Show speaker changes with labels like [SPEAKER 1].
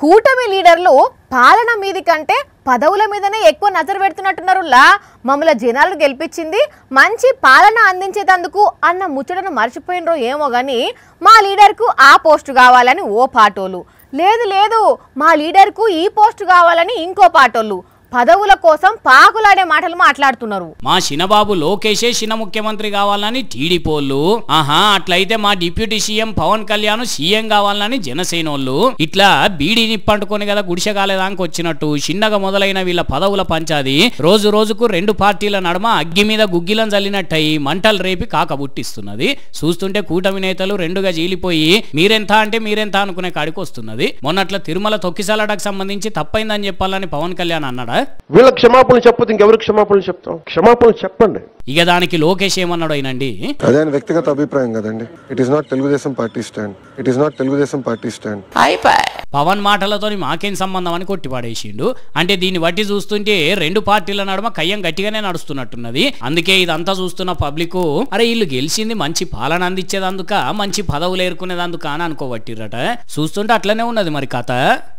[SPEAKER 1] కూటమి లీడర్లు పాలన మీది కంటే పదవుల మీదనే ఎక్కువ నజరు పెడుతున్నట్టున్నారులా. మమ్మల్ని జనాలు గెలిపించింది మంచి పాలన అందించేందుకు అన్న ముచ్చటను మర్చిపోయినరో ఏమో గానీ మా లీడర్కు ఆ పోస్టు కావాలని ఓ పాటోళ్ళు, లేదు లేదు మా లీడర్కు ఈ పోస్టు కావాలని ఇంకో పాటోళ్ళు పదవుల కోసం పాకులాడే మాటలు మాట్లాడుతున్నారు.
[SPEAKER 2] మా చిన్నబాబు లోకేషే చిన్న ముఖ్యమంత్రి కావాలని టీడీపోళ్ళు, ఆహా అట్లయితే మా deputy CM Pawan Kalyan CM కావాలని జనసేనోళ్ళు, ఇట్లా బీడీ నిప్పంటుకొని కదా గుడిసెగాలేదానికి వచ్చినట్టు చిన్నగా మొదలైన వీళ్ళ పదవుల పంచాది రోజు రోజుకు రెండు పార్టీల నడుమ అగ్గి మీద గుగ్గిలం జల్లినట్టయి మంటలు రేపి కాకబుట్టిస్తున్నది. చూస్తుంటే కూటమి నేతలు రెండుగా జీలిపోయి మీరెంత అంటే మీరెంత అనుకునే కాడికి వస్తున్నది. మొన్నట్ల తిరుమల తొక్కిసలాటకు సంబంధించి తప్పైందని చెప్పాలని పవన్ కళ్యాణ్ అన్నాడా?
[SPEAKER 3] వీళ్ళ క్షమాపణలు చెప్పదు, ఇంకెవరికి క్షమాపణలు చెప్తాం? క్షమాపణలు చెప్పండి.
[SPEAKER 2] ఇక దానికి లోకేష్ ఏమన్నాడు అయినండి,
[SPEAKER 4] అదే వ్యక్తిగత అభిప్రాయం కదండి. It is not Telugu Desam party stand. It is not Telugu Desam party stand.
[SPEAKER 2] Pawan మాటలతో మాకేం సంబంధం అని కొట్టిపాడేసిండు. అంటే దీన్ని బట్టి చూస్తుంటే రెండు పార్టీల నడుమ కయ్యం గట్టిగానే నడుస్తున్నట్టున్నది. అందుకే ఇదంతా చూస్తున్న పబ్లిక్ అరే వీళ్ళు గెలిచింది మంచి పాలన అందించేదందుక, మంచి పదవులు ఏరుకునేదందుక అని అనుకోబట్టిరట. చూస్తుంటే అట్లనే ఉన్నది మరి కథ.